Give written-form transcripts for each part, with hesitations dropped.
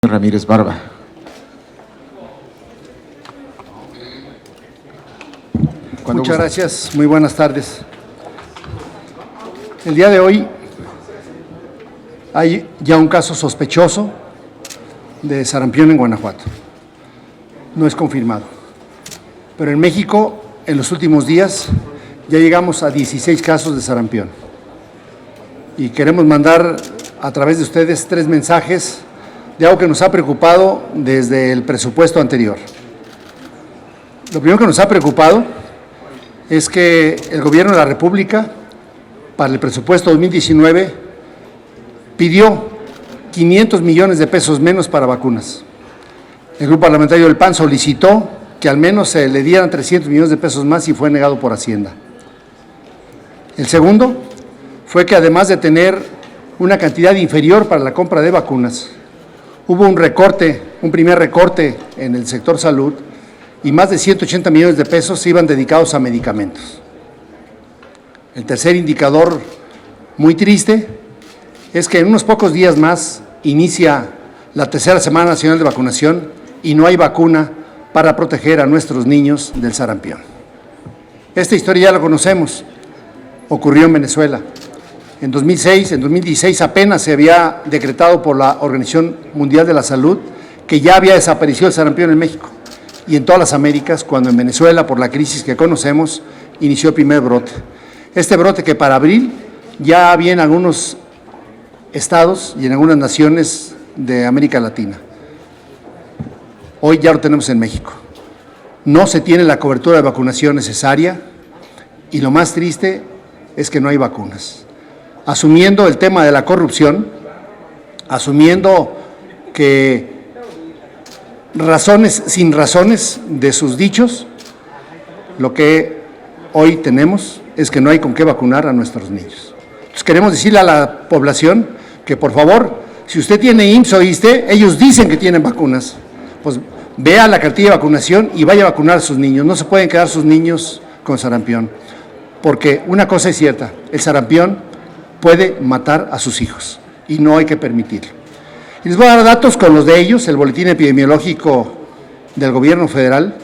Ramírez Barba. Muchas gracias, muy buenas tardes. El día de hoy hay ya un caso sospechoso de sarampión en Guanajuato. No es confirmado, pero en México en los últimos días ya llegamos a 16 casos de sarampión y queremos mandar a través de ustedes 3 mensajes de algo que nos ha preocupado desde el presupuesto anterior. Lo primero que nos ha preocupado es que el Gobierno de la República, para el presupuesto 2019, pidió 500 millones de pesos menos para vacunas. El Grupo Parlamentario del PAN solicitó que al menos se le dieran 300 millones de pesos más y fue negado por Hacienda. El segundo fue que además de tener una cantidad inferior para la compra de vacunas, hubo un primer recorte en el sector salud y más de 180 millones de pesos iban dedicados a medicamentos. El tercer indicador muy triste es que en unos pocos días más inicia la tercera semana nacional de vacunación y no hay vacuna para proteger a nuestros niños del sarampión. Esta historia ya la conocemos, ocurrió en Venezuela. En 2016 apenas se había decretado por la Organización Mundial de la Salud que ya había desaparecido el sarampión en México y en todas las Américas, cuando en Venezuela, por la crisis que conocemos, inició el primer brote. Este brote que para abril ya había en algunos estados y en algunas naciones de América Latina. Hoy ya lo tenemos en México. No se tiene la cobertura de vacunación necesaria y lo más triste es que no hay vacunas. Asumiendo el tema de la corrupción, asumiendo que sin razones de sus dichos, lo que hoy tenemos es que no hay con qué vacunar a nuestros niños. Entonces queremos decirle a la población que por favor, si usted tiene IMSS o ISSSTE, ellos dicen que tienen vacunas, pues vea la cartilla de vacunación y vaya a vacunar a sus niños. No se pueden quedar sus niños con sarampión, porque una cosa es cierta, el sarampión puede matar a sus hijos y no hay que permitirlo. Y les voy a dar datos con los de ellos, el boletín epidemiológico del gobierno federal,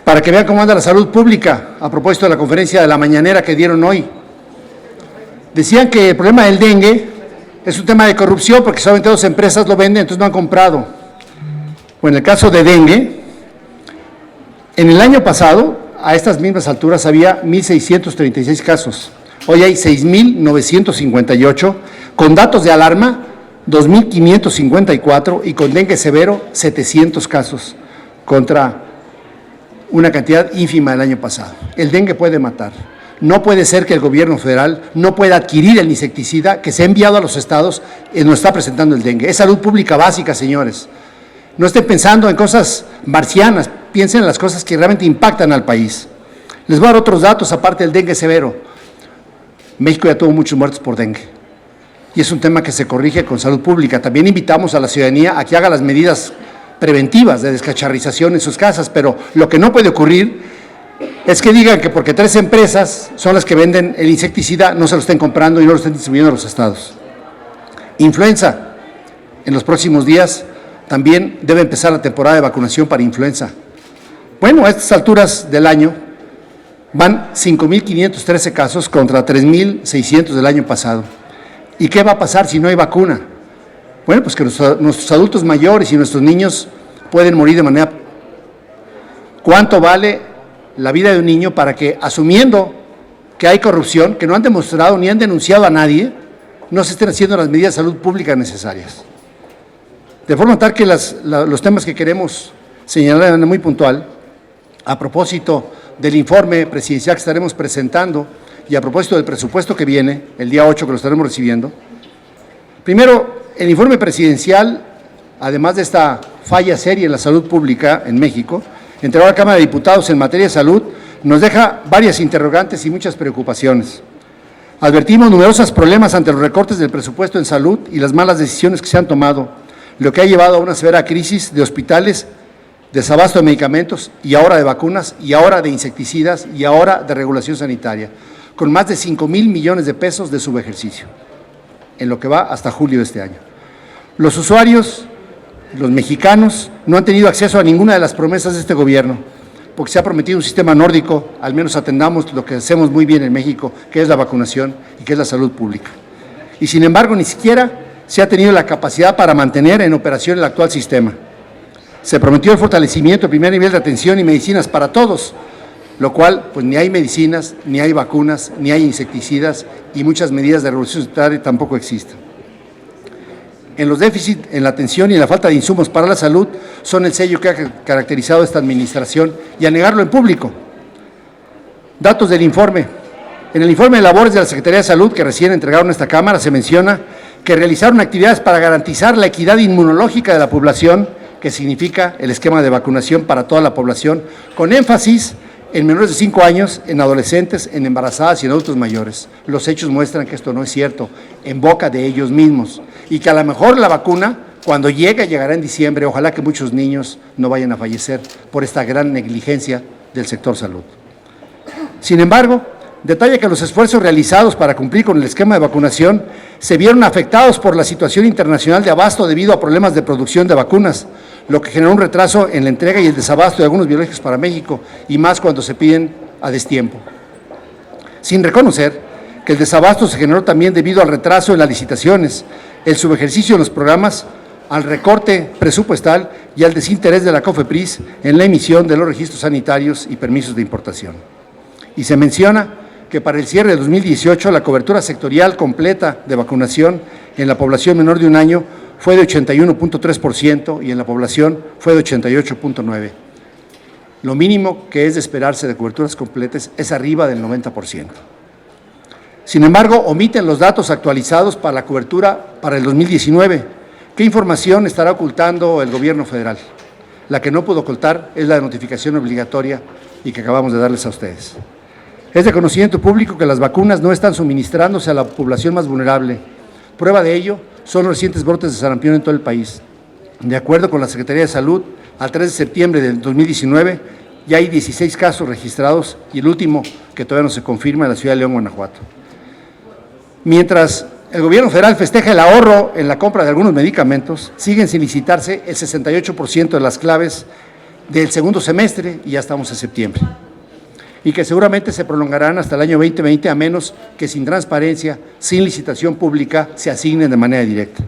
para que vean cómo anda la salud pública a propósito de la conferencia de la mañanera que dieron hoy. Decían que el problema del dengue es un tema de corrupción porque solamente 2 empresas lo venden, entonces no han comprado. Bueno, en el caso de dengue, en el año pasado, a estas mismas alturas, había 1,636 casos. Hoy hay 6,958, con datos de alarma 2,554 y con dengue severo 700 casos contra una cantidad ínfima del año pasado. El dengue puede matar. No puede ser que el gobierno federal no pueda adquirir el insecticida que se ha enviado a los estados y nos está presentando el dengue. Es salud pública básica, señores. No estén pensando en cosas marcianas, piensen en las cosas que realmente impactan al país. Les voy a dar otros datos aparte del dengue severo. México ya tuvo muchos muertos por dengue y es un tema que se corrige con salud pública. También invitamos a la ciudadanía a que haga las medidas preventivas de descacharrización en sus casas, pero lo que no puede ocurrir es que digan que porque 3 empresas son las que venden el insecticida no se lo estén comprando y no lo estén distribuyendo a los estados. Influenza, en los próximos días también debe empezar la temporada de vacunación para influenza. Bueno, a estas alturas del año van 5,513 casos contra 3,600 del año pasado. ¿Y qué va a pasar si no hay vacuna? Bueno, pues que nuestros adultos mayores y nuestros niños pueden morir de manera... ¿Cuánto vale la vida de un niño para que, asumiendo que hay corrupción, que no han demostrado ni han denunciado a nadie, no se estén haciendo las medidas de salud pública necesarias? De forma tal que los temas que queremos señalar de manera muy puntual, a propósito del informe presidencial que estaremos presentando y a propósito del presupuesto que viene, el día 8 que lo estaremos recibiendo. Primero, el informe presidencial, además de esta falla seria en la salud pública en México, entregado a la Cámara de Diputados en materia de salud, nos deja varias interrogantes y muchas preocupaciones. Advertimos numerosos problemas ante los recortes del presupuesto en salud y las malas decisiones que se han tomado, lo que ha llevado a una severa crisis de hospitales, desabasto de medicamentos y ahora de vacunas y ahora de insecticidas y ahora de regulación sanitaria, con más de 5,000 millones de pesos de subejercicio, en lo que va hasta julio de este año. Los usuarios, los mexicanos, no han tenido acceso a ninguna de las promesas de este gobierno, porque se ha prometido un sistema nórdico, al menos atendamos lo que hacemos muy bien en México, que es la vacunación y que es la salud pública. Y sin embargo, ni siquiera se ha tenido la capacidad para mantener en operación el actual sistema. Se prometió el fortalecimiento del primer nivel de atención y medicinas para todos, lo cual, pues ni hay medicinas, ni hay vacunas, ni hay insecticidas y muchas medidas de revolución sanitaria tampoco existen. En los déficits en la atención y en la falta de insumos para la salud son el sello que ha caracterizado esta administración y a negarlo en público. Datos del informe. En el informe de labores de la Secretaría de Salud que recién entregaron a esta Cámara se menciona que realizaron actividades para garantizar la equidad inmunológica de la población, que significa el esquema de vacunación para toda la población, con énfasis en menores de 5 años, en adolescentes, en embarazadas y en adultos mayores. Los hechos muestran que esto no es cierto, en boca de ellos mismos, y que a lo mejor la vacuna, cuando llegue, llegará en diciembre. Ojalá que muchos niños no vayan a fallecer por esta gran negligencia del sector salud. Sin embargo, detalla que los esfuerzos realizados para cumplir con el esquema de vacunación se vieron afectados por la situación internacional de abasto debido a problemas de producción de vacunas, lo que generó un retraso en la entrega y el desabasto de algunos biológicos para México, y más cuando se piden a destiempo. Sin reconocer que el desabasto se generó también debido al retraso en las licitaciones, el subejercicio de los programas, al recorte presupuestal y al desinterés de la COFEPRIS en la emisión de los registros sanitarios y permisos de importación. Y se menciona que para el cierre de 2018 la cobertura sectorial completa de vacunación en la población menor de 1 año fue de 81.3% y en la población fue de 88.9%. Lo mínimo que es de esperarse de coberturas completas es arriba del 90%. Sin embargo, omiten los datos actualizados para la cobertura para el 2019. ¿Qué información estará ocultando el gobierno federal? La que no pudo ocultar es la notificación obligatoria y que acabamos de darles a ustedes. Es de conocimiento público que las vacunas no están suministrándose a la población más vulnerable. Prueba de ello son los recientes brotes de sarampión en todo el país. De acuerdo con la Secretaría de Salud, al 3 de septiembre del 2019 ya hay 16 casos registrados y el último, que todavía no se confirma, en la ciudad de León, Guanajuato. Mientras el gobierno federal festeja el ahorro en la compra de algunos medicamentos, siguen sin licitarse el 68% de las claves del segundo semestre y ya estamos en septiembre. Y que seguramente se prolongarán hasta el año 2020 a menos que sin transparencia, sin licitación pública, se asignen de manera directa.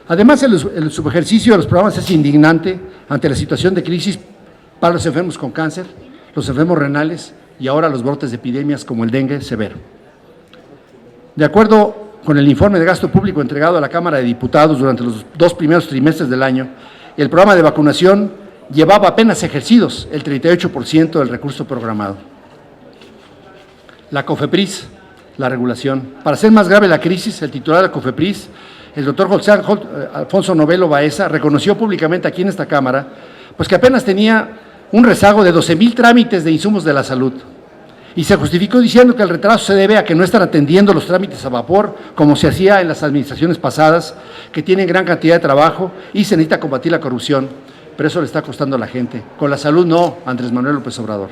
Además, el subejercicio de los programas es indignante ante la situación de crisis para los enfermos con cáncer, los enfermos renales y ahora los brotes de epidemias como el dengue severo. De acuerdo con el informe de gasto público entregado a la Cámara de Diputados durante los 2 primeros trimestres del año, el programa de vacunación llevaba apenas ejercidos el 38% del recurso programado. La COFEPRIS, la regulación. Para hacer más grave la crisis, el titular de la COFEPRIS, el doctor José Alfonso Novelo Baeza, reconoció públicamente aquí en esta Cámara, pues que apenas tenía un rezago de 12,000 trámites de insumos de la salud. Y se justificó diciendo que el retraso se debe a que no están atendiendo los trámites a vapor, como se hacía en las administraciones pasadas, que tienen gran cantidad de trabajo y se necesita combatir la corrupción. Pero eso le está costando a la gente. Con la salud no, Andrés Manuel López Obrador.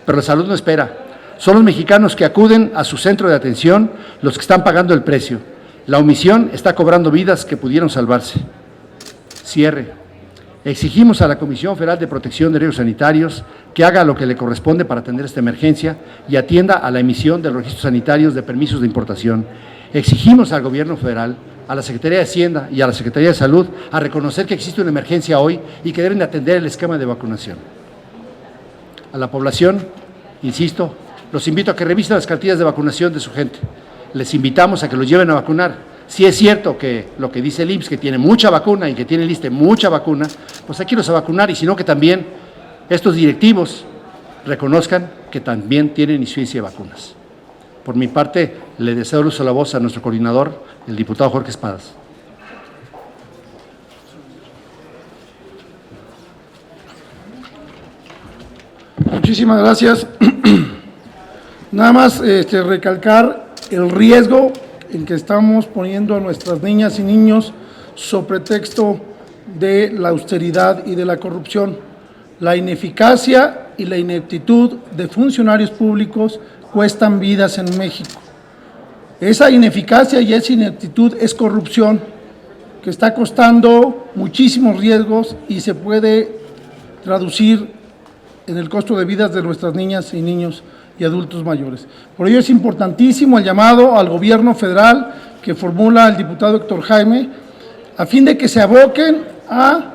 Pero la salud no espera. Son los mexicanos que acuden a su centro de atención los que están pagando el precio. La omisión está cobrando vidas que pudieron salvarse. Cierre. Exigimos a la Comisión Federal de Protección de Riesgos Sanitarios que haga lo que le corresponde para atender esta emergencia y atienda a la emisión de los registros sanitarios de permisos de importación. Exigimos al Gobierno federal, a la Secretaría de Hacienda y a la Secretaría de Salud a reconocer que existe una emergencia hoy y que deben de atender el esquema de vacunación. A la población, insisto, los invito a que revisen las cartillas de vacunación de su gente. Les invitamos a que los lleven a vacunar. Si es cierto que lo que dice el IMSS, que tiene mucha vacuna y que tiene lista mucha vacuna, pues aquí los a vacunar, y sino que también estos directivos reconozcan que también tienen insuficiencia de vacunas. Por mi parte, le deseo el uso de la voz a nuestro coordinador, el diputado Jorge Espadas. Muchísimas gracias. Nada más recalcar el riesgo en que estamos poniendo a nuestras niñas y niños sobre pretexto de la austeridad y de la corrupción. La ineficacia y la ineptitud de funcionarios públicos cuestan vidas en México. Esa ineficacia y esa ineptitud es corrupción. que está costando muchísimos riesgos y se puede traducir en el costo de vidas de nuestras niñas y niños y adultos mayores. Por ello es importantísimo el llamado al gobierno federal que formula el diputado Héctor Jaime, a fin de que se aboquen a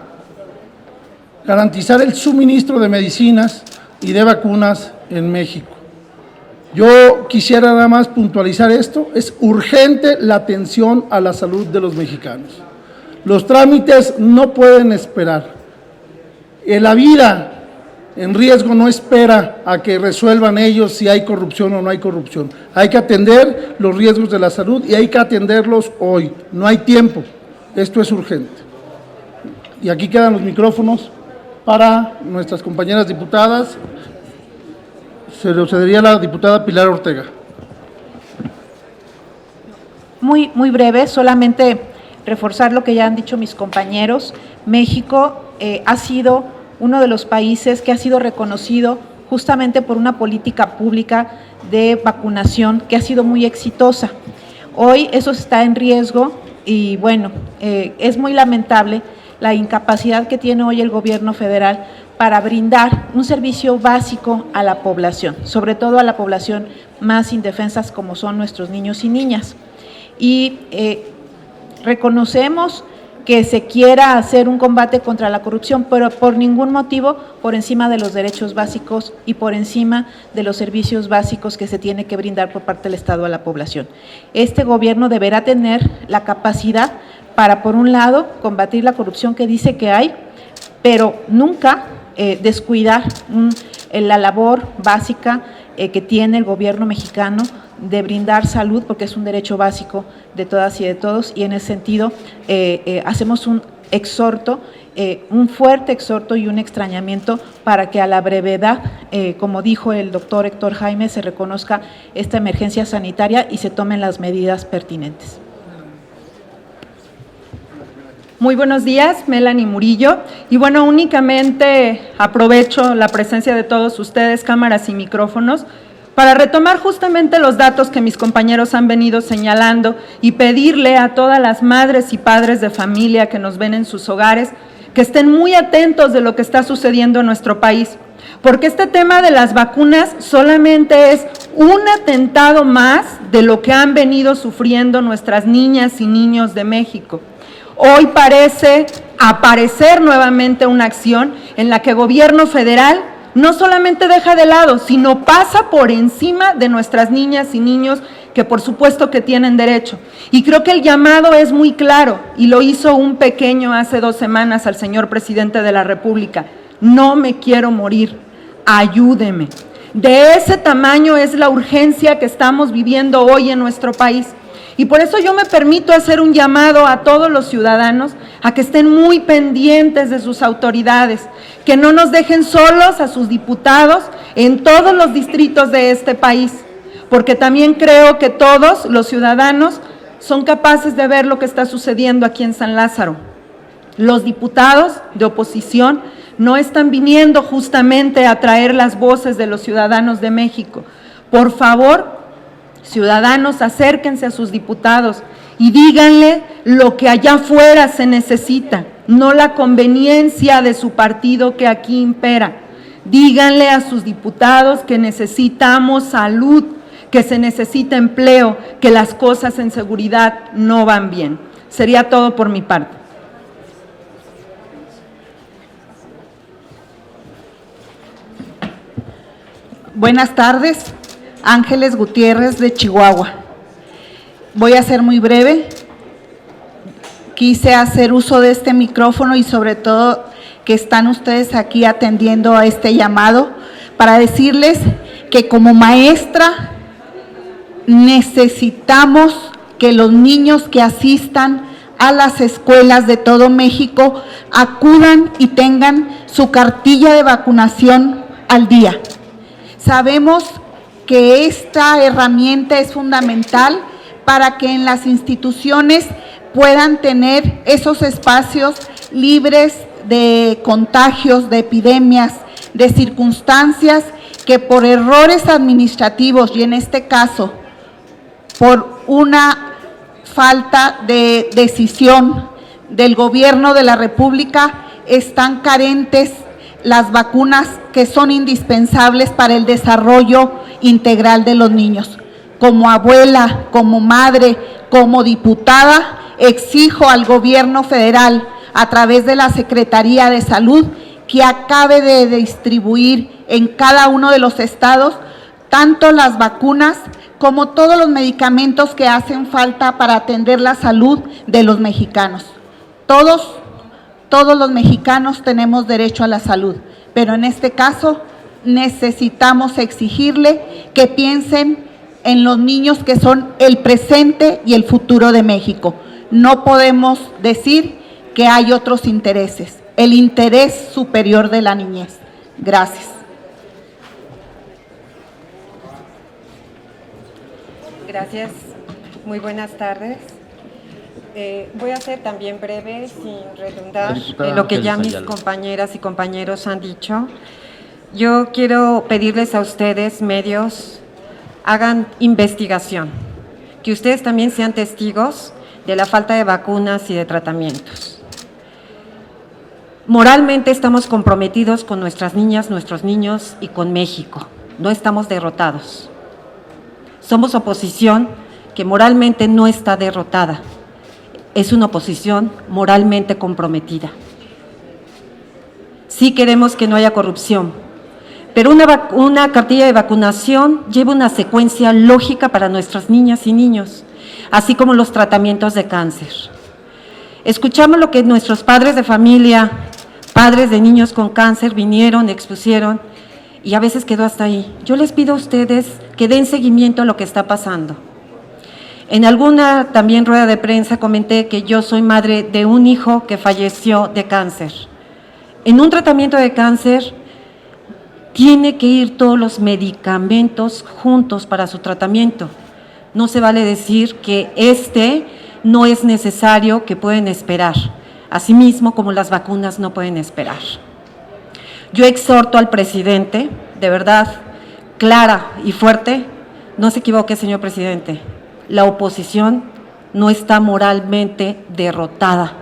garantizar el suministro de medicinas y de vacunas en México. Yo quisiera nada más puntualizar esto: es urgente la atención a la salud de los mexicanos. Los trámites no pueden esperar. La vida en riesgo no espera a que resuelvan ellos si hay corrupción o no hay corrupción. Hay que atender los riesgos de la salud y hay que atenderlos hoy. No hay tiempo. Esto es urgente. Y aquí quedan los micrófonos para nuestras compañeras diputadas. Se lo cedería a la diputada Pilar Ortega. Muy breve, solamente reforzar lo que ya han dicho mis compañeros. México ha sido uno de los países que ha sido reconocido justamente por una política pública de vacunación que ha sido muy exitosa. Hoy eso está en riesgo y bueno, es muy lamentable la incapacidad que tiene hoy el gobierno federal para brindar un servicio básico a la población, sobre todo a la población más indefensas como son nuestros niños y niñas. Y reconocemos que se quiera hacer un combate contra la corrupción, pero por ningún motivo por encima de los derechos básicos y por encima de los servicios básicos que se tiene que brindar por parte del Estado a la población. Este gobierno deberá tener la capacidad para, por un lado, combatir la corrupción que dice que hay, pero nunca descuidar la labor básica que tiene el gobierno mexicano de brindar salud, porque es un derecho básico de todas y de todos, y en ese sentido hacemos un exhorto, un fuerte exhorto y un extrañamiento para que a la brevedad, como dijo el doctor Héctor Jaime, se reconozca esta emergencia sanitaria y se tomen las medidas pertinentes. Muy buenos días, Melanie Murillo. Y bueno, únicamente aprovecho la presencia de todos ustedes, cámaras y micrófonos, para retomar justamente los datos que mis compañeros han venido señalando y pedirle a todas las madres y padres de familia que nos ven en sus hogares que estén muy atentos de lo que está sucediendo en nuestro país, porque este tema de las vacunas solamente es un atentado más de lo que han venido sufriendo nuestras niñas y niños de México. Hoy parece aparecer nuevamente una acción en la que el gobierno federal no solamente deja de lado, sino pasa por encima de nuestras niñas y niños que por supuesto que tienen derecho. Y creo que el llamado es muy claro, y lo hizo un pequeño hace 2 semanas al señor presidente de la República: no me quiero morir, ayúdeme. De ese tamaño es la urgencia que estamos viviendo hoy en nuestro país. Y por eso yo me permito hacer un llamado a todos los ciudadanos a que estén muy pendientes de sus autoridades, que no nos dejen solos a sus diputados en todos los distritos de este país, porque también creo que todos los ciudadanos son capaces de ver lo que está sucediendo aquí en San Lázaro. Los diputados de oposición no están viniendo justamente a traer las voces de los ciudadanos de México. Por favor, ciudadanos, acérquense a sus diputados y díganle lo que allá afuera se necesita, no la conveniencia de su partido que aquí impera. Díganle a sus diputados que necesitamos salud, que se necesita empleo, que las cosas en seguridad no van bien. Sería todo por mi parte. Buenas tardes. Ángeles Gutiérrez de Chihuahua. Voy a ser muy breve. Quise hacer uso de este micrófono y sobre todo que están ustedes aquí atendiendo a este llamado para decirles que como maestra necesitamos que los niños que asistan a las escuelas de todo México acudan y tengan su cartilla de vacunación al día. Sabemos que esta herramienta es fundamental para que en las instituciones puedan tener esos espacios libres de contagios, de epidemias, de circunstancias que por errores administrativos y en este caso por una falta de decisión del Gobierno de la República están carentes las vacunas que son indispensables para el desarrollo integral de los niños. Como abuela, como madre, como diputada, exijo al Gobierno federal, a través de la Secretaría de Salud, que acabe de distribuir en cada uno de los estados tanto las vacunas como todos los medicamentos que hacen falta para atender la salud de los mexicanos. Todos los mexicanos tenemos derecho a la salud, pero en este caso necesitamos exigirle que piensen en los niños que son el presente y el futuro de México. No podemos decir que hay otros intereses, el interés superior de la niñez. Gracias. Gracias. Muy buenas tardes. Voy a ser también breve, sin redundar en lo que ya mis compañeras y compañeros han dicho. Yo quiero pedirles a ustedes, medios, hagan investigación, que ustedes también sean testigos de la falta de vacunas y de tratamientos. Moralmente estamos comprometidos con nuestras niñas, nuestros niños y con México. No estamos derrotados. Somos oposición que moralmente no está derrotada. Es una oposición moralmente comprometida. Sí queremos que no haya corrupción, pero una cartilla de vacunación lleva una secuencia lógica para nuestras niñas y niños, así como los tratamientos de cáncer. Escuchamos lo que nuestros padres de familia, padres de niños con cáncer vinieron, expusieron, y a veces quedó hasta ahí. Yo les pido a ustedes que den seguimiento a lo que está pasando. En alguna también rueda de prensa comenté que yo soy madre de un hijo que falleció de cáncer. En un tratamiento de cáncer tiene que ir todos los medicamentos juntos para su tratamiento. No se vale decir que no es necesario, que pueden esperar. Asimismo, como las vacunas no pueden esperar. Yo exhorto al presidente, de verdad, clara y fuerte, no se equivoque, señor presidente, la oposición no está moralmente derrotada.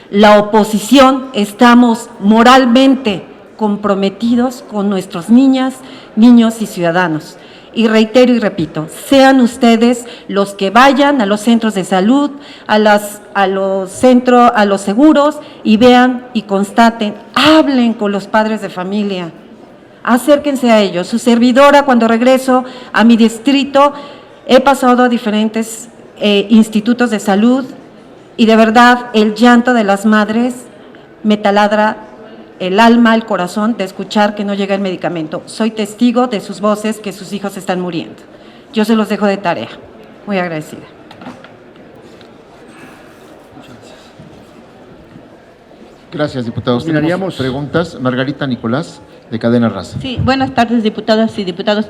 La oposición estamos moralmente comprometidos con nuestras niñas, niños y ciudadanos. Y reitero y repito, sean ustedes los que vayan a los centros de salud, a los seguros y vean y constaten, hablen con los padres de familia, acérquense a ellos. Su servidora, cuando regreso a mi distrito, he pasado a diferentes institutos de salud y de verdad el llanto de las madres me taladra el alma, el corazón de escuchar que no llega el medicamento. Soy testigo de sus voces que sus hijos están muriendo. Yo se los dejo de tarea. Muy agradecida. Gracias, diputados. Terminaríamos. Tenemos preguntas. Margarita Nicolás, de Cadena Raza. Sí, buenas tardes, diputadas y diputados.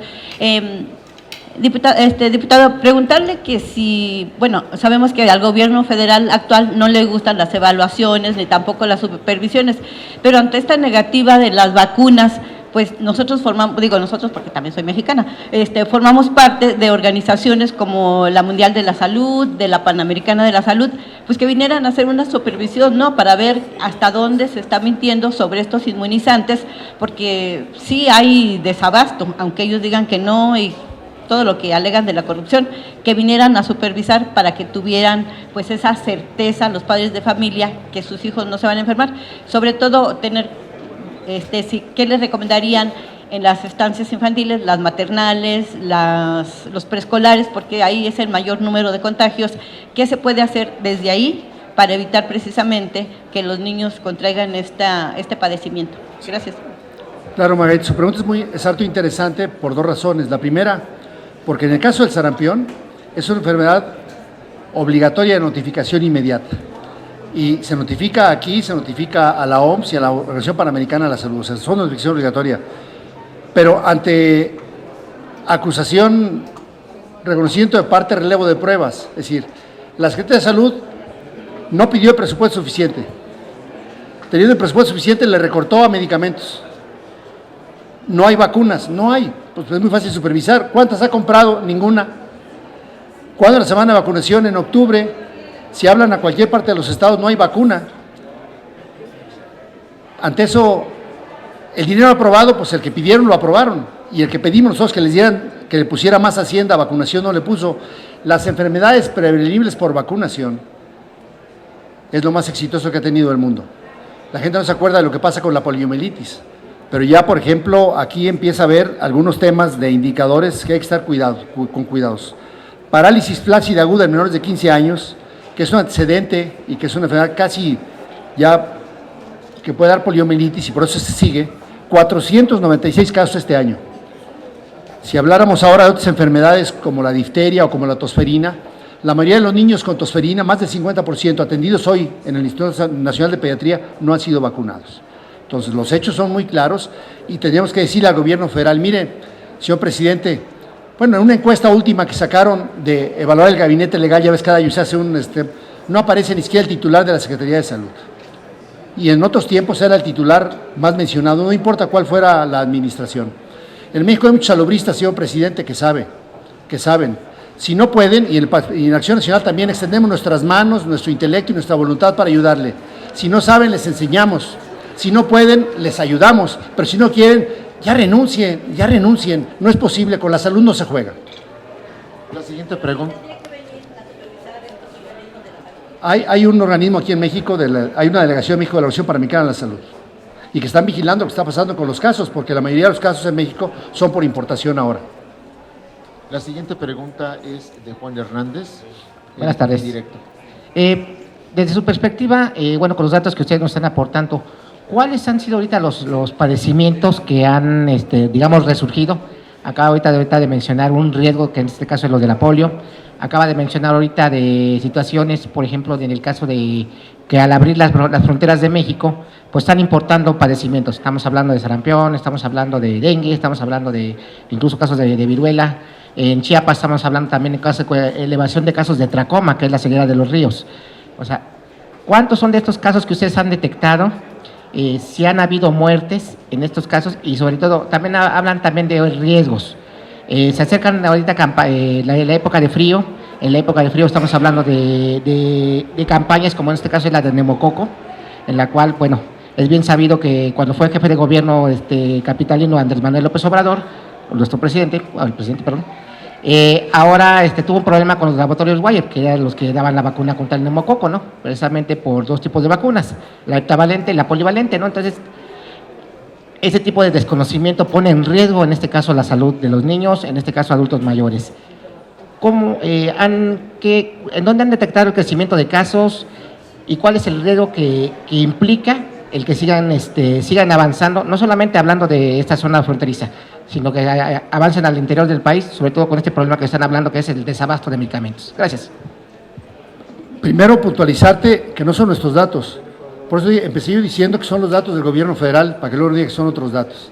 Diputado, preguntarle que si, bueno, sabemos que al gobierno federal actual no le gustan las evaluaciones ni tampoco las supervisiones, pero ante esta negativa de las vacunas, pues nosotros nosotros porque también soy mexicana, formamos parte de organizaciones como la Mundial de la Salud, de la Panamericana de la Salud, pues que vinieran a hacer una supervisión, ¿no? Para ver hasta dónde se está mintiendo sobre estos inmunizantes, porque sí hay desabasto, aunque ellos digan que no y todo lo que alegan de la corrupción, que vinieran a supervisar para que tuvieran pues esa certeza los padres de familia que sus hijos no se van a enfermar, sobre todo tener, ¿qué les recomendarían en las estancias infantiles, las maternales, los preescolares, porque ahí es el mayor número de contagios? ¿Qué se puede hacer desde ahí para evitar precisamente que los niños contraigan este padecimiento? Gracias. Claro, Margarita, su pregunta es harto interesante por dos razones. La primera, porque en el caso del sarampión es una enfermedad obligatoria de notificación inmediata. Y se notifica aquí, se notifica a la OMS y a la Organización Panamericana de la Salud. O sea, son notificación obligatoria. Pero ante acusación, reconocimiento de parte, relevo de pruebas. Es decir, la Secretaría de Salud no pidió el presupuesto suficiente. Teniendo el presupuesto suficiente, le recortó a medicamentos. No hay vacunas, no hay. Pues es muy fácil supervisar. ¿Cuántas ha comprado? Ninguna. ¿Cuándo es la semana de vacunación? En octubre. Si hablan a cualquier parte de los estados, no hay vacuna. Ante eso, el dinero aprobado, pues el que pidieron lo aprobaron, y el que pedimos nosotros que les dieran, que le pusiera más Hacienda a vacunación, no le puso. Las enfermedades prevenibles por vacunación es lo más exitoso que ha tenido el mundo. La gente no se acuerda de lo que pasa con la poliomielitis, pero ya, por ejemplo, aquí empieza a haber algunos temas de indicadores que hay que estar con cuidados. Parálisis flácida aguda en menores de 15 años, que es un antecedente y que es una enfermedad casi ya que puede dar poliomielitis y por eso se sigue, 496 casos este año. Si habláramos ahora de otras enfermedades como la difteria o como la tosferina, la mayoría de los niños con tosferina, más del 50% atendidos hoy en el Instituto Nacional de Pediatría, no han sido vacunados. Entonces, los hechos son muy claros y tendríamos que decirle al gobierno federal, mire, señor presidente, bueno, en una encuesta última que sacaron de evaluar el gabinete legal, ya ves, cada año se hace no aparece ni siquiera el titular de la Secretaría de Salud. Y en otros tiempos era el titular más mencionado, no importa cuál fuera la administración. En México hay muchos salubristas, señor presidente, que saben. Si no pueden, y en Acción Nacional también extendemos nuestras manos, nuestro intelecto y nuestra voluntad para ayudarle. Si no saben, les enseñamos. Si no pueden, les ayudamos. Pero si no quieren, ya renuncien. No es posible, con la salud no se juega. La siguiente pregunta. Hay un organismo aquí en México, hay una delegación de México de la Organización Panamericana de la Salud, y que están vigilando lo que está pasando con los casos, porque la mayoría de los casos en México son por importación ahora. La siguiente pregunta es de Juan Hernández. Buenas tardes. Directo. Desde su perspectiva, bueno, con los datos que ustedes nos están aportando, ¿cuáles han sido ahorita los padecimientos que han, digamos, resurgido? Acaba ahorita de mencionar un riesgo, que en este caso es lo de la polio. Acaba de mencionar ahorita de situaciones, por ejemplo, en el caso de que al abrir las fronteras de México, pues están importando padecimientos. Estamos hablando de sarampión, estamos hablando de dengue, estamos hablando de incluso casos de viruela. En Chiapas estamos hablando también de casos de elevación de casos de tracoma, que es la ceguera de los ríos. O sea, ¿cuántos son de estos casos que ustedes han detectado? Si han habido muertes en estos casos y sobre todo también hablan también de riesgos. Se acercan ahorita la época de frío. En la época de frío estamos hablando de campañas como en este caso es la de neumococo, en la cual, bueno, es bien sabido que cuando fue jefe de gobierno capitalino Andrés Manuel López Obrador, nuestro presidente, ahora tuvo un problema con los laboratorios Bayer, que eran los que daban la vacuna contra el neumococo, ¿no? Precisamente por dos tipos de vacunas, la heptavalente y la polivalente, ¿no? Entonces, ese tipo de desconocimiento pone en riesgo, en este caso, la salud de los niños, en este caso, adultos mayores. ¿En dónde han detectado el crecimiento de casos y cuál es el riesgo que implica el que sigan avanzando, no solamente hablando de esta zona fronteriza, sino que avancen al interior del país, sobre todo con este problema que están hablando, que es el desabasto de medicamentos? Gracias. Primero, puntualizarte que no son nuestros datos. Por eso empecé yo diciendo que son los datos del gobierno federal, para que luego diga que son otros datos.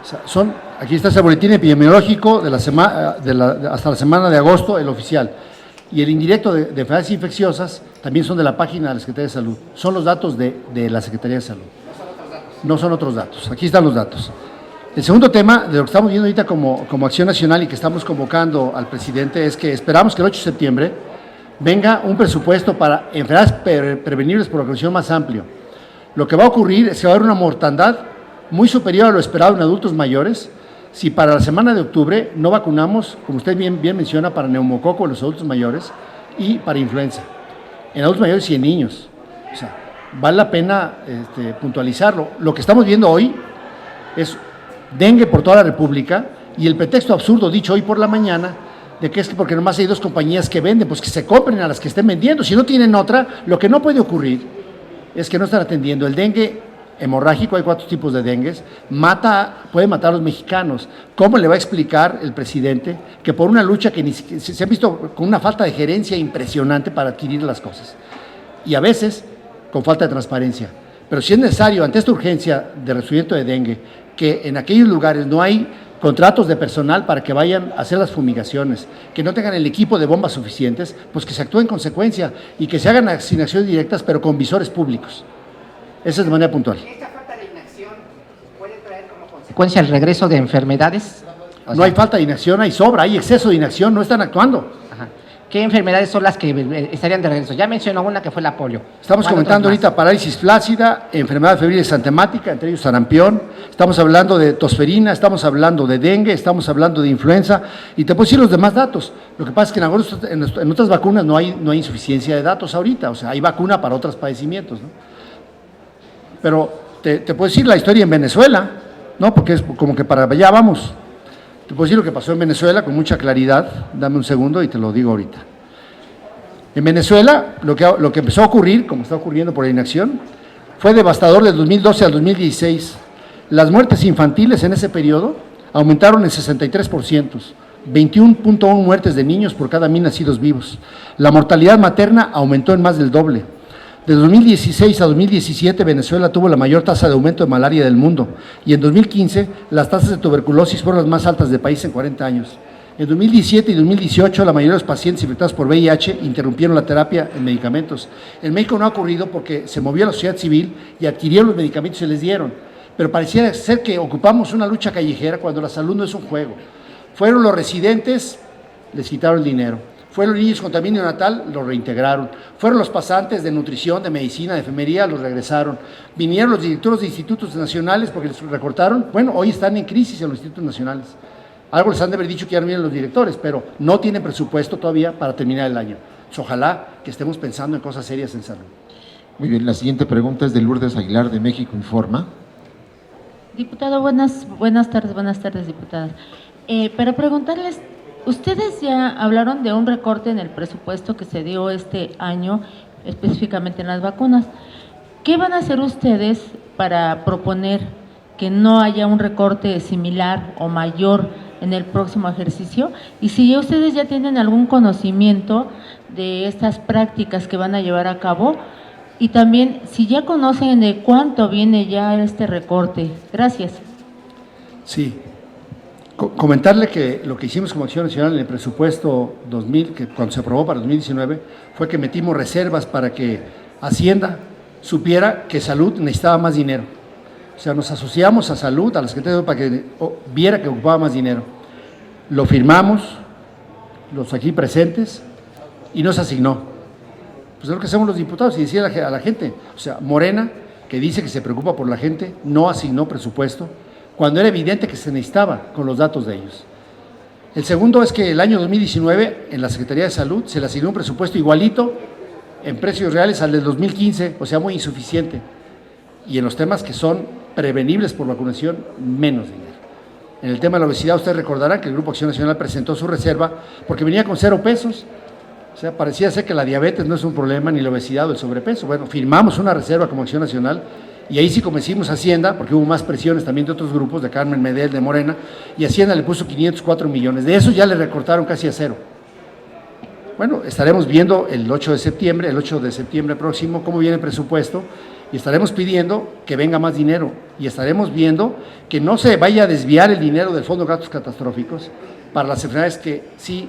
O sea, aquí está el boletín epidemiológico de hasta la semana de agosto, el oficial. Y el indirecto de enfermedades infecciosas también son de la página de la Secretaría de Salud. Son los datos de la Secretaría de Salud. No son otros datos. Aquí están los datos. El segundo tema de lo que estamos viendo ahorita como Acción Nacional y que estamos convocando al presidente es que esperamos que el 8 de septiembre venga un presupuesto para enfermedades prevenibles por vacunación más amplio. Lo que va a ocurrir es que va a haber una mortandad muy superior a lo esperado en adultos mayores si para la semana de octubre no vacunamos, como usted bien menciona, para neumococo en los adultos mayores y para influenza, en adultos mayores y en niños. O sea, vale la pena puntualizarlo. Lo que estamos viendo hoy es dengue por toda la República y el pretexto absurdo dicho hoy por la mañana de que es porque nomás hay dos compañías que venden, pues que se compren a las que estén vendiendo. Si no tienen otra, lo que no puede ocurrir es que no están atendiendo. El dengue hemorrágico, hay 4 tipos de dengues, puede matar a los mexicanos. ¿Cómo le va a explicar el presidente que por una lucha que se ha visto con una falta de gerencia impresionante para adquirir las cosas? Y a veces con falta de transparencia. Pero si es necesario, ante esta urgencia de resurgimiento de dengue, que en aquellos lugares no hay contratos de personal para que vayan a hacer las fumigaciones, que no tengan el equipo de bombas suficientes, pues que se actúe en consecuencia y que se hagan asignaciones directas, pero con visores públicos. Esa es de manera puntual. ¿Esta falta de inacción puede traer como consecuencia el regreso de enfermedades? No hay falta de inacción, hay sobra, hay exceso de inacción, no están actuando. Ajá. ¿qué enfermedades son las que estarían de regreso? Ya mencionó una que fue la polio. Estamos ¿Cuál comentando otras más? ahorita parálisis flácida, enfermedad febril exantemática, entre ellos sarampión, estamos hablando de tosferina, estamos hablando de dengue, estamos hablando de influenza, y te puedo decir los demás datos. Lo que pasa es que en otras vacunas no hay insuficiencia de datos ahorita, o sea, hay vacuna para otros padecimientos, ¿no? Pero te puedo decir la historia en Venezuela, ¿no? Porque es como que para allá vamos. Te puedo decir lo que pasó en Venezuela con mucha claridad, dame un segundo y te lo digo ahorita. En Venezuela, lo que empezó a ocurrir, como está ocurriendo por la inacción, fue devastador del 2012 al 2016. Las muertes infantiles en ese periodo aumentaron en 63%, 21.1 muertes de niños por cada 1,000 nacidos vivos. La mortalidad materna aumentó en más del doble. De 2016 a 2017, Venezuela tuvo la mayor tasa de aumento de malaria del mundo, y en 2015 las tasas de tuberculosis fueron las más altas del país en 40 años. En 2017 y 2018, la mayoría de los pacientes infectados por VIH interrumpieron la terapia en medicamentos. En México no ha ocurrido porque se movió la sociedad civil y adquirieron los medicamentos y se les dieron. Pero pareciera ser que ocupamos una lucha callejera cuando la salud no es un juego. Fueron los residentes, les quitaron el dinero. Fueron los niños con tamaño natal, los reintegraron. Fueron los pasantes de nutrición, de medicina, de enfermería, los regresaron. Vinieron los directores de institutos nacionales porque les recortaron. Bueno, hoy están en crisis en los institutos nacionales. Algo les han de haber dicho que ya no vienen los directores, pero no tienen presupuesto todavía para terminar el año. Entonces, ojalá que estemos pensando en cosas serias en salud. Muy bien, la siguiente pregunta es de Lourdes Aguilar de México Informa. Diputado, buenas tardes, diputadas. Para preguntarles, ustedes ya hablaron de un recorte en el presupuesto que se dio este año, específicamente en las vacunas. ¿Qué van a hacer ustedes para proponer que no haya un recorte similar o mayor en el próximo ejercicio? Y si ya ustedes ya tienen algún conocimiento de estas prácticas que van a llevar a cabo, y también si ya conocen de cuánto viene ya este recorte. Gracias. Sí. Comentarle que lo que hicimos como Acción Nacional en el presupuesto 2000, que cuando se aprobó para 2019, fue que metimos reservas para que Hacienda supiera que Salud necesitaba más dinero. O sea, nos asociamos a Salud, a la Secretaría de Salud, para que viera que ocupaba más dinero. Lo firmamos, los aquí presentes, y nos asignó. Pues es lo que hacemos los diputados, y decía a la gente, o sea, Morena, que dice que se preocupa por la gente, no asignó presupuesto, cuando era evidente que se necesitaba con los datos de ellos. El segundo es que el año 2019, en la Secretaría de Salud, se le asignó un presupuesto igualito, en precios reales, al del 2015, o sea, muy insuficiente. Y en los temas que son prevenibles por vacunación, menos dinero. En el tema de la obesidad, ustedes recordarán que el Grupo Acción Nacional presentó su reserva porque venía con 0 pesos. O sea, parecía ser que la diabetes no es un problema, ni la obesidad o el sobrepeso. Bueno, firmamos una reserva como Acción Nacional y ahí sí convencimos a Hacienda, porque hubo más presiones también de otros grupos, de Carmen Medel, de Morena, y Hacienda le puso 504 millones. De eso ya le recortaron casi a 0. Bueno, estaremos viendo el 8 de septiembre próximo, cómo viene el presupuesto, y estaremos pidiendo que venga más dinero, y estaremos viendo que no se vaya a desviar el dinero del Fondo de Gastos Catastróficos para las enfermedades que sí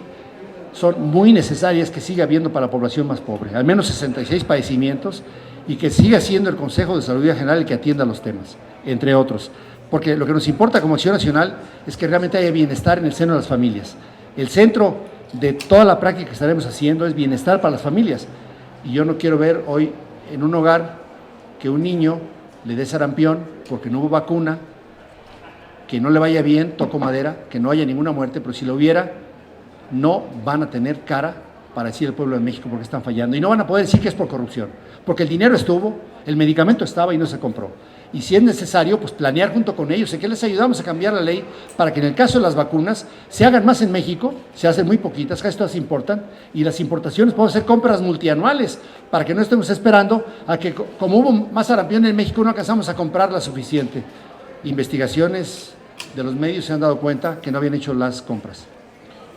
son muy necesarias, que siga habiendo para la población más pobre, al menos 66 padecimientos, y que siga siendo el Consejo de Salud General el que atienda los temas, entre otros. Porque lo que nos importa como Acción Nacional es que realmente haya bienestar en el seno de las familias. El centro de toda la práctica que estaremos haciendo es bienestar para las familias. Y yo no quiero ver hoy en un hogar que un niño le dé sarampión porque no hubo vacuna, que no le vaya bien, toco madera, que no haya ninguna muerte, pero si lo hubiera, no van a tener cara para decir al pueblo de México porque están fallando. Y no van a poder decir que es por corrupción, porque el dinero estuvo, el medicamento estaba y no se compró. Y si es necesario, pues planear junto con ellos, en que les ayudamos a cambiar la ley para que en el caso de las vacunas se hagan más en México, se hacen muy poquitas, casi todas se importan, y las importaciones podemos hacer compras multianuales para que no estemos esperando a que, como hubo más sarampión en México, no alcanzamos a comprar la suficiente. Investigaciones de los medios se han dado cuenta que no habían hecho las compras.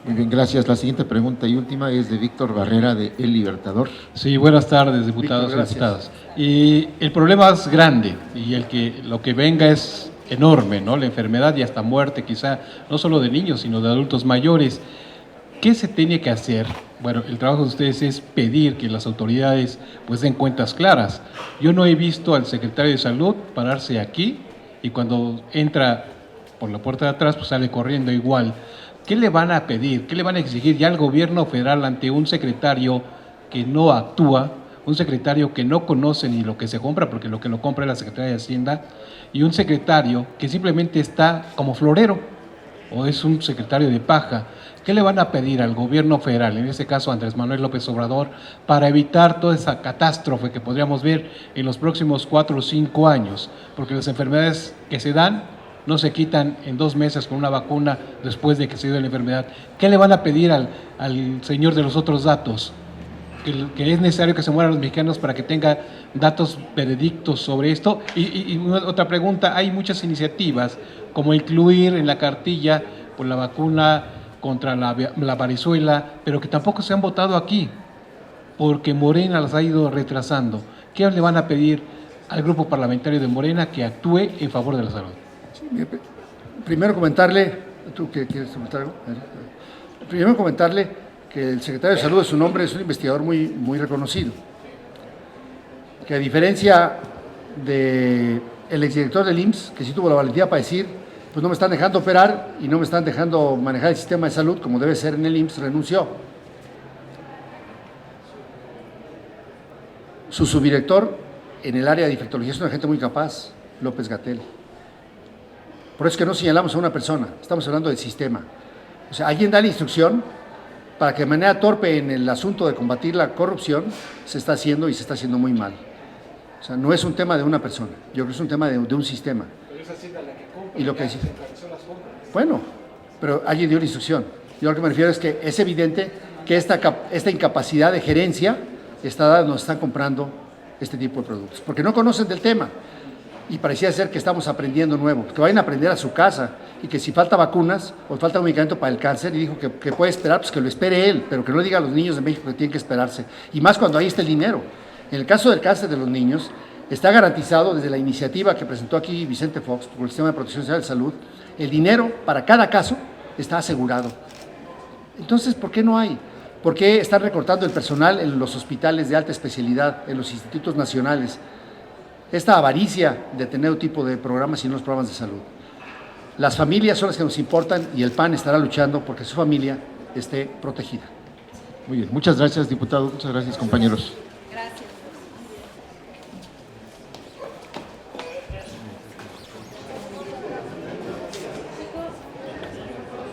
Muy bien, gracias. La siguiente pregunta y última es de Víctor Barrera de El Libertador. Sí, buenas tardes, diputados y diputadas. Y el problema es grande y lo que venga es enorme, ¿no? La enfermedad y hasta muerte, quizá, no solo de niños, sino de adultos mayores. ¿Qué se tiene que hacer? Bueno, el trabajo de ustedes es pedir que las autoridades pues den cuentas claras. Yo no he visto al secretario de Salud pararse aquí y cuando entra por la puerta de atrás pues sale corriendo igual. ¿qué le van a pedir? ¿Qué le van a exigir ya al gobierno federal ante un secretario que no actúa, un secretario que no conoce ni lo que se compra, porque lo que lo compra es la Secretaría de Hacienda, y un secretario que simplemente está como florero, o es un secretario de paja? ¿Qué le van a pedir al gobierno federal, en este caso Andrés Manuel López Obrador, para evitar toda esa catástrofe que podríamos ver en los próximos 4 o 5 años? Porque las enfermedades que se dan no se quitan en 2 meses con una vacuna después de que se dio la enfermedad. ¿Qué le van a pedir al señor de los otros datos? Que es necesario que se mueran los mexicanos para que tenga datos veredictos sobre esto. Y otra pregunta, hay muchas iniciativas como incluir en la cartilla por la vacuna contra la varicela, pero que tampoco se han votado aquí, porque Morena las ha ido retrasando. ¿Qué le van a pedir al grupo parlamentario de Morena que actúe en favor de la salud? Primero comentarle, ¿tú qué quieres comentar algo? Primero comentarle que el secretario de Salud, su nombre, es un investigador muy reconocido, que a diferencia del exdirector del IMSS, que sí tuvo la valentía para decir, pues no me están dejando operar y no me están dejando manejar el sistema de salud como debe ser en el IMSS, renunció. Su subdirector en el área de infectología es una gente muy capaz, López-Gatell. Por eso es que no señalamos a una persona, estamos hablando del sistema. O sea, alguien da la instrucción para que de manera torpe en el asunto de combatir la corrupción se está haciendo y se está haciendo muy mal. O sea, no es un tema de una persona, yo creo que es un tema de un sistema. Pero esa Hacienda la que compra, y lo que dice, bueno, pero alguien dio la instrucción. Yo lo que me refiero es que es evidente que esta incapacidad de gerencia nos están comprando este tipo de productos, porque no conocen del tema. Y parecía ser que estamos aprendiendo nuevo, que vayan a aprender a su casa y que si falta vacunas o falta un medicamento para el cáncer, y dijo que puede esperar, pues que lo espere él, pero que no diga a los niños de México que tienen que esperarse. Y más cuando ahí está el dinero. En el caso del cáncer de los niños, está garantizado desde la iniciativa que presentó aquí Vicente Fox por el Sistema de Protección Social de Salud, el dinero para cada caso está asegurado. Entonces, ¿por qué no hay? ¿Por qué están recortando el personal en los hospitales de alta especialidad, en los institutos nacionales? Esta avaricia de tener un tipo de programas y no los programas de salud. Las familias son las que nos importan y el PAN estará luchando porque su familia esté protegida. Muy bien, muchas gracias, diputado, muchas gracias, compañeros.